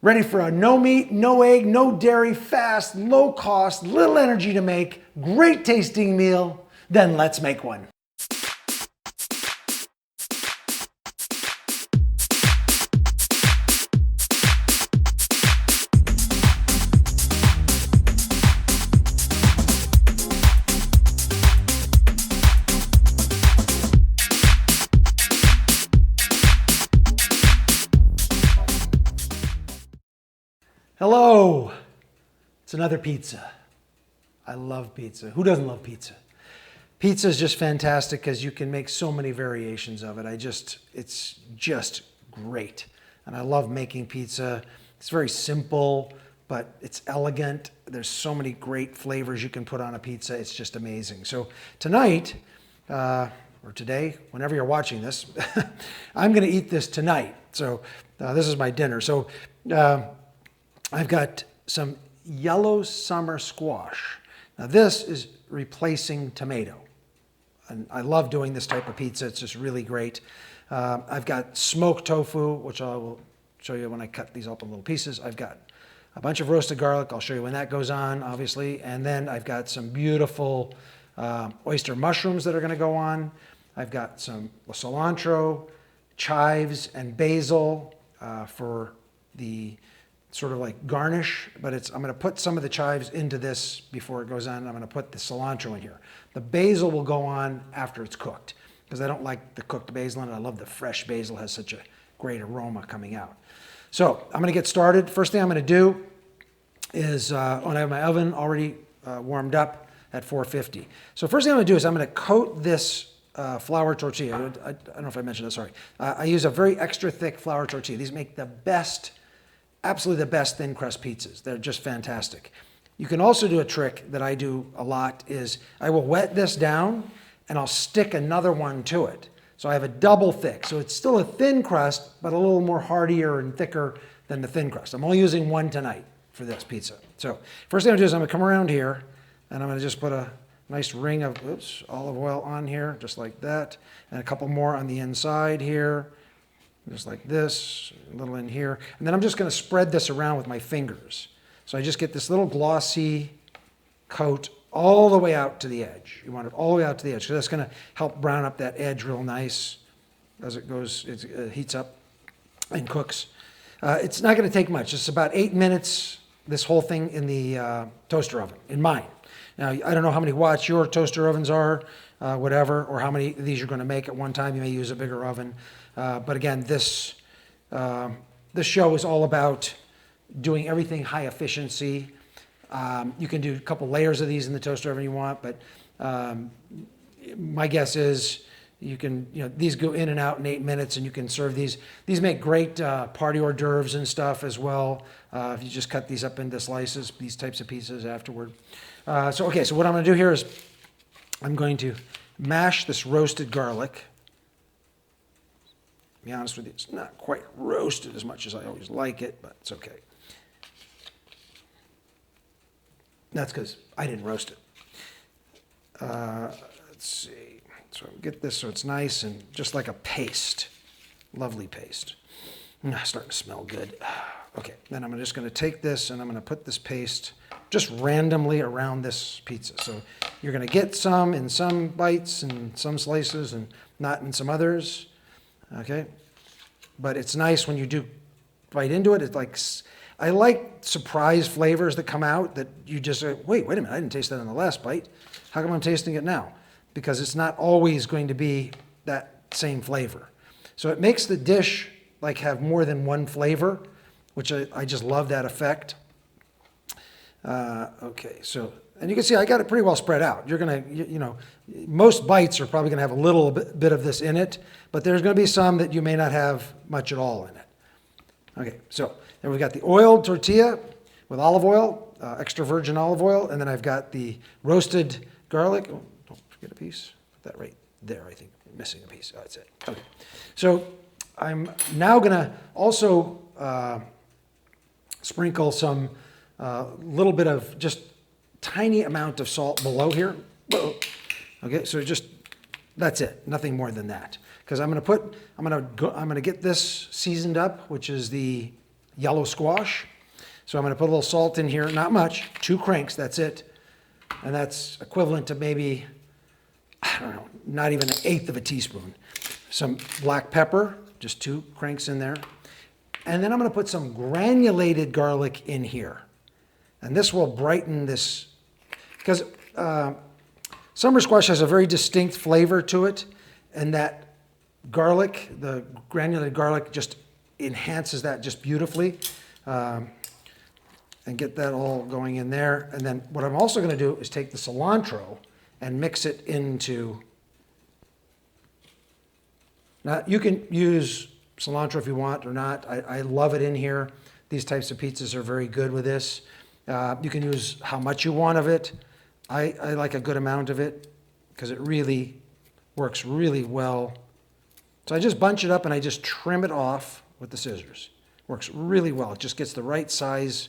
Ready for a no meat, no egg, no dairy, fast, low cost, little energy to make, great tasting meal? Then let's make one. Hello, it's another pizza. I love pizza. Who doesn't love pizza? Pizza is just fantastic because you can make so many variations of it. It's just great. And I love making pizza. It's very simple, but it's elegant. There's so many great flavors you can put on a pizza. It's just amazing. So tonight, or today, whenever you're watching this, I'm gonna eat this tonight. So this is my dinner. So I've got some yellow summer squash. Now this is replacing tomato. And I love doing this type of pizza. It's just really great. I've got smoked tofu, which I will show you when I cut these up in little pieces. I've got a bunch of roasted garlic. I'll show you when that goes on, obviously. And then I've got some beautiful oyster mushrooms that are gonna go on. I've got some cilantro, chives, and basil for the sort of like garnish, but I'm gonna put some of the chives into this before it goes on. I'm gonna put the cilantro in here. The basil will go on after it's cooked because I don't like the cooked basil in it. I love the fresh basil, has such a great aroma coming out. So I'm gonna get started. First thing I'm gonna do is, when I have my oven already warmed up at 450. So first thing I'm gonna do is I'm gonna coat this flour tortilla. I don't know if I mentioned that, sorry. I use a very extra thick flour tortilla. These make the best, absolutely the best thin crust pizzas. They're just fantastic. You can also do a trick that I do a lot is I will wet this down and I'll stick another one to it. So I have a double thick. So it's still a thin crust, but a little more heartier and thicker than the thin crust. I'm only using one tonight for this pizza. So first thing I'm gonna do is I'm gonna come around here and I'm gonna just put a nice ring of olive oil on here, just like that. And a couple more on the inside here. Just like this, a little in here. And then I'm just gonna spread this around with my fingers. So I just get this little glossy coat all the way out to the edge. You want it all the way out to the edge, because that's gonna help brown up that edge real nice as it goes, it heats up and cooks. It's not gonna take much. It's about 8 minutes, this whole thing in the toaster oven, in mine. Now, I don't know how many watts your toaster ovens are, whatever, or how many of these you're gonna make at one time. You may use a bigger oven. But again, this show is all about doing everything high efficiency. You can do a couple layers of these in the toaster oven you want, but my guess is you can, these go in and out in 8 minutes and you can serve these. These make great party hors d'oeuvres and stuff as well. If you just cut these up into slices, these types of pizzas afterward. So what I'm gonna do here is I'm going to mash this roasted garlic. To be honest with you, it's not quite roasted as much as I always like it, but it's okay. That's because I didn't roast it. Let's see. So get this so it's nice and just like a paste. Lovely paste. Starting to smell good. Okay, then I'm just going to take this and I'm going to put this paste just randomly around this pizza. So you're going to get some in some bites and some slices and not in some others. Okay, but it's nice when you do bite into it. It's like, I like surprise flavors that come out that you just say, wait a minute, I didn't taste that in the last bite. How come I'm tasting it now? Because it's not always going to be that same flavor. So it makes the dish like have more than one flavor, which I just love that effect. Okay, so, and you can see I got it pretty well spread out. You're gonna, most bites are probably gonna have a little bit of this in it, but there's gonna be some that you may not have much at all in it. Okay, so then we've got the oiled tortilla with olive oil, extra virgin olive oil, and then I've got the roasted garlic. Oh, don't forget a piece. Put that right there, I think. I'm missing a piece. Oh, that's it. Okay, so I'm now gonna also sprinkle some little bit of just tiny amount of salt below here. Whoa. Okay, so just that's it, nothing more than that. Because I'm gonna get this seasoned up, which is the yellow squash. So I'm going to put a little salt in here, not much, 2 cranks, that's it. And that's equivalent to maybe, I don't know, not even 1/8 of a teaspoon. Some black pepper, just 2 cranks in there. And then I'm going to put some granulated garlic in here. And this will brighten this, because summer squash has a very distinct flavor to it, and that garlic, the granulated garlic, just enhances that just beautifully. And get that all going in there. And then what I'm also going to do is take the cilantro and mix it into, now you can use cilantro if you want or not. I love it in here. These types of pizzas are very good with this. You can use how much you want of it. I like a good amount of it because it really works really well. So I just bunch it up and I just trim it off with the scissors. Works really well. It just gets the right size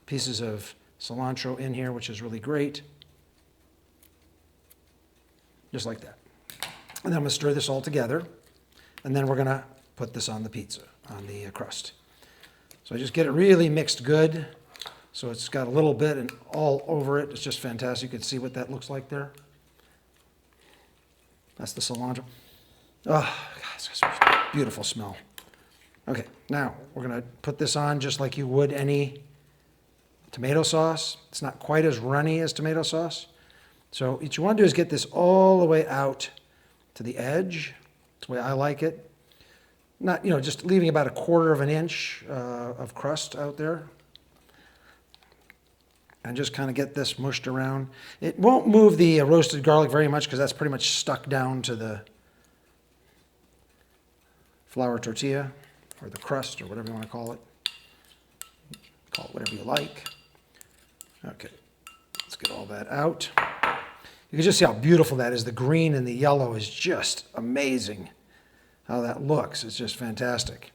pieces of cilantro in here, which is really great. Just like that. And then I'm going to stir this all together. And then we're going to put this on the pizza, on the crust. So I just get it really mixed good. So it's got a little bit and all over it. It's just fantastic. You can see what that looks like there. That's the cilantro. Oh, God, it's a beautiful smell. Okay, now we're going to put this on just like you would any tomato sauce. It's not quite as runny as tomato sauce. So what you want to do is get this all the way out to the edge. That's the way I like it. Not, just leaving about 1/4 of an inch of crust out there. And just kind of get this mushed around. It won't move the roasted garlic very much because that's pretty much stuck down to the flour tortilla or the crust or whatever you want to call it. Call it whatever you like. Okay, let's get all that out. You can just see how beautiful that is. The green and the yellow is just amazing how that looks. It's just fantastic.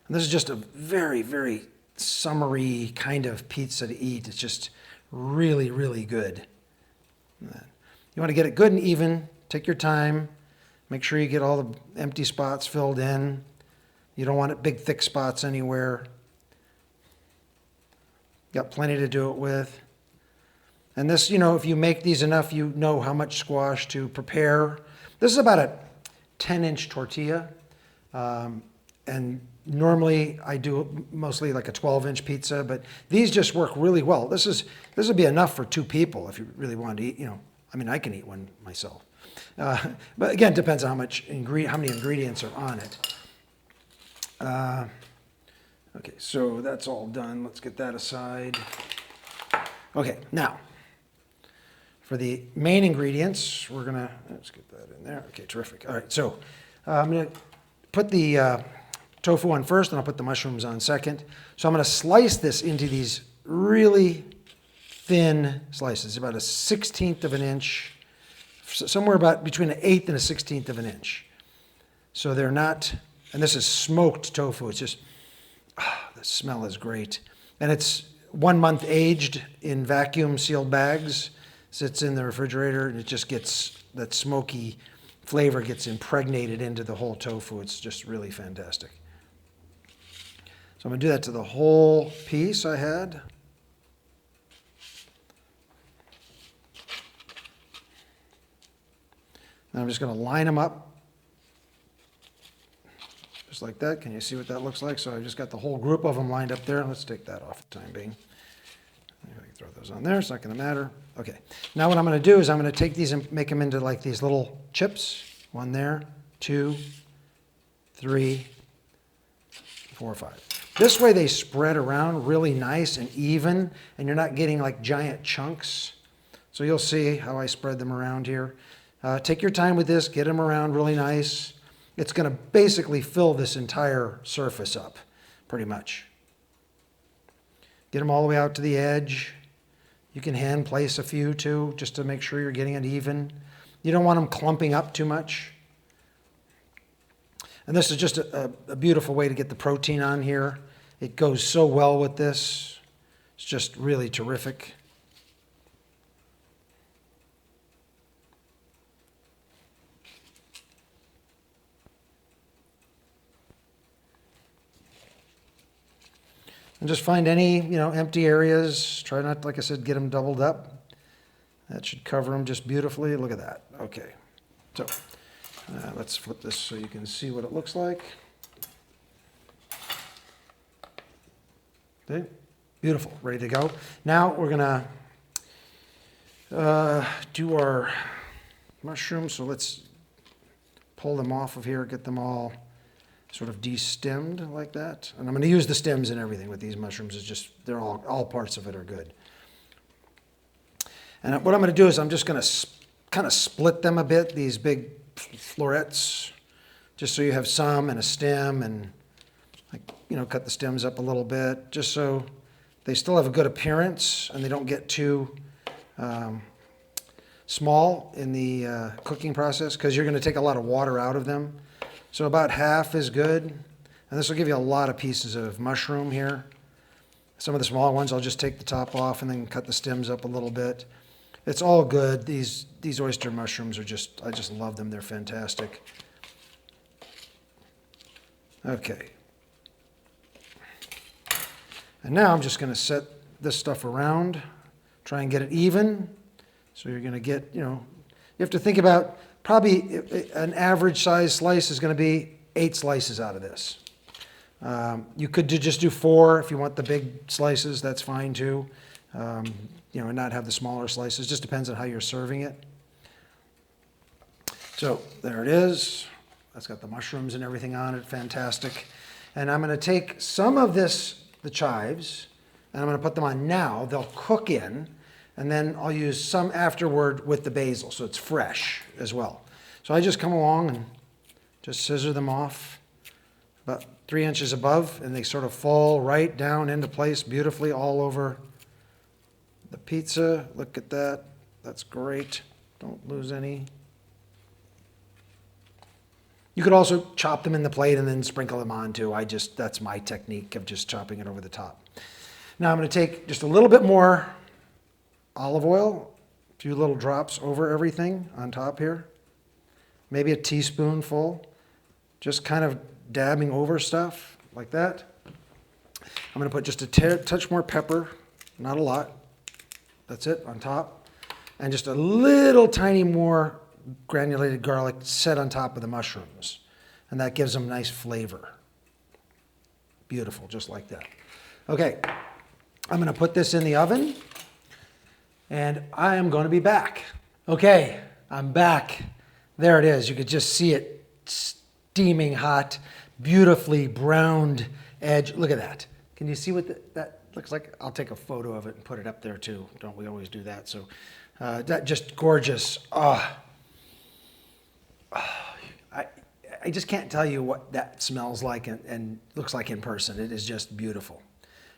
And this is just a very, very summery kind of pizza to eat. It's just really, really good. You want to get it good and even. Take your time. Make sure you get all the empty spots filled in. You don't want it big, thick spots anywhere. Got plenty to do it with. And this, if you make these enough, you know how much squash to prepare. This is about a 10-inch tortilla. And normally I do mostly like a 12-inch pizza, but these just work really well. This would be enough for 2 people if you really wanted to eat, I can eat one myself. But again, it depends on how many ingredients are on it. Okay, so that's all done. Let's get that aside. Okay, now, for the main ingredients, let's get that in there. Okay, terrific. All right, so I'm going to put the tofu on first, and I'll put the mushrooms on second. So I'm going to slice this into these really thin slices, about a 1/16 of an inch, somewhere about between an 1/8 and a 1/16 of an inch. So they're not, and this is smoked tofu. It's just, the smell is great. And it's 1 month aged in vacuum sealed bags. Sits in the refrigerator and it just gets, that smoky flavor gets impregnated into the whole tofu. It's just really fantastic. So I'm going to do that to the whole piece I had. And I'm just going to line them up. Just like that. Can you see what that looks like? So I've just got the whole group of them lined up there. Let's take that off for the time being. I can throw those on there. It's not going to matter. Okay. Now what I'm going to do is I'm going to take these and make them into like these little chips. 1 there, 2, 3, 4, 5. This way they spread around really nice and even, and you're not getting like giant chunks. So you'll see how I spread them around here. Take your time with this. Get them around really nice. It's going to basically fill this entire surface up, pretty much. Get them all the way out to the edge. You can hand place a few too, just to make sure you're getting it even. You don't want them clumping up too much. And this is just a beautiful way to get the protein on here. It goes so well with this. It's just really terrific. And just find any, empty areas. Try not, like I said, get them doubled up. That should cover them just beautifully. Look at that. Okay. So let's flip this so you can see what it looks like. Okay. Beautiful. Ready to go. Now we're going to do our mushrooms. So let's pull them off of here, get them all sort of de-stemmed like that. And I'm going to use the stems and everything with these mushrooms. It's just, they're all parts of it are good. And what I'm going to do is I'm just going to kind of split them a bit, these big florets, just so you have some and a stem, and cut the stems up a little bit, just so they still have a good appearance and they don't get too small in the cooking process, because you're going to take a lot of water out of them. So about half is good. And this will give you a lot of pieces of mushroom here. Some of the smaller ones, I'll just take the top off and then cut the stems up a little bit. It's all good. These oyster mushrooms are I just love them. They're fantastic. Okay. And now I'm just going to set this stuff around, try and get it even. So you're going to get, you have to think about probably an average size slice is going to be 8 slices out of this. You could just do 4 if you want the big slices. That's fine too. And not have the smaller slices. Just depends on how you're serving it. So there it is. That's got the mushrooms and everything on it. Fantastic. And I'm going to take some of this, the chives, and I'm going to put them on now. They'll cook in. And then I'll use some afterward with the basil, so it's fresh as well. So I just come along and just scissor them off about 3 inches above, and they sort of fall right down into place beautifully all over the pizza. Look at that. That's great. Don't lose any. You could also chop them in the plate and then sprinkle them on too. That's my technique of just chopping it over the top. Now I'm going to take just a little bit more olive oil, a few little drops over everything on top here. Maybe a teaspoonful, just kind of dabbing over stuff like that. I'm going to put just a touch more pepper, not a lot. That's it, on top. And just a little tiny more granulated garlic set on top of the mushrooms. And that gives them nice flavor. Beautiful, just like that. Okay, I'm going to put this in the oven. And I am going to be back. Okay, I'm back. There it is. You could just see it steaming hot, beautifully browned edge. Look at that. Can you see what that looks like? I'll take a photo of it and put it up there too. Don't we always do that? So that just gorgeous. I just can't tell you what that smells like and looks like in person. It is just beautiful.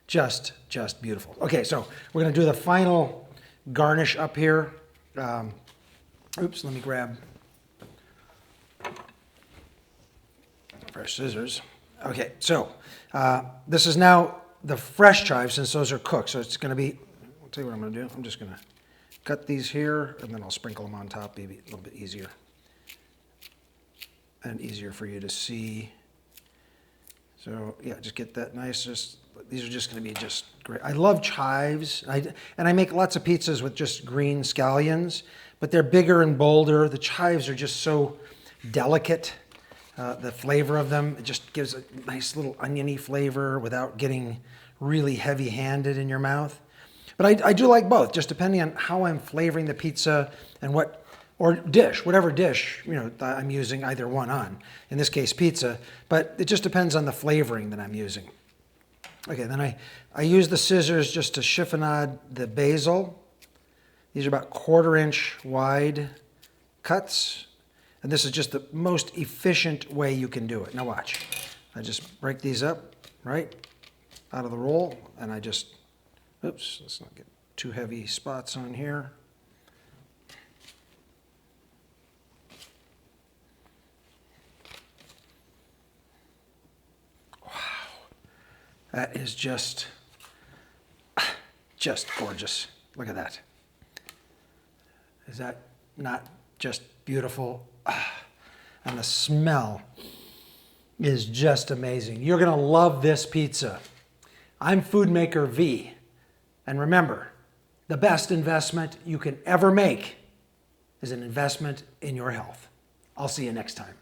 Just beautiful. Okay, so we're going to do the final garnish up here. Oops, let me grab fresh scissors. Okay, so this is now the fresh chives, since those are cooked. So it's going to be, I'll tell you what I'm going to do. I'm just going to cut these here, and then I'll sprinkle them on top, maybe a little bit easier. And easier for you to see. So yeah, just get that nice, these are just going to be just great. I love chives, and I make lots of pizzas with just green scallions, but they're bigger and bolder. The chives are just so delicate. The flavor of them, it just gives a nice little oniony flavor without getting really heavy-handed in your mouth. But I do like both, just depending on how I'm flavoring the pizza and whatever dish I'm using either one on. In this case, pizza, but it just depends on the flavoring that I'm using. Okay, then I use the scissors just to chiffonade the basil. These are about 1/4 inch wide cuts. And this is just the most efficient way you can do it. Now watch. I just break these up, right, out of the roll. And oops, let's not get too heavy spots on here. Wow. That is just gorgeous. Look at that. Is that not just beautiful? And the smell is just amazing. You're going to love this pizza. I'm FOODMAKER V. And remember, the best investment you can ever make is an investment in your health. I'll see you next time.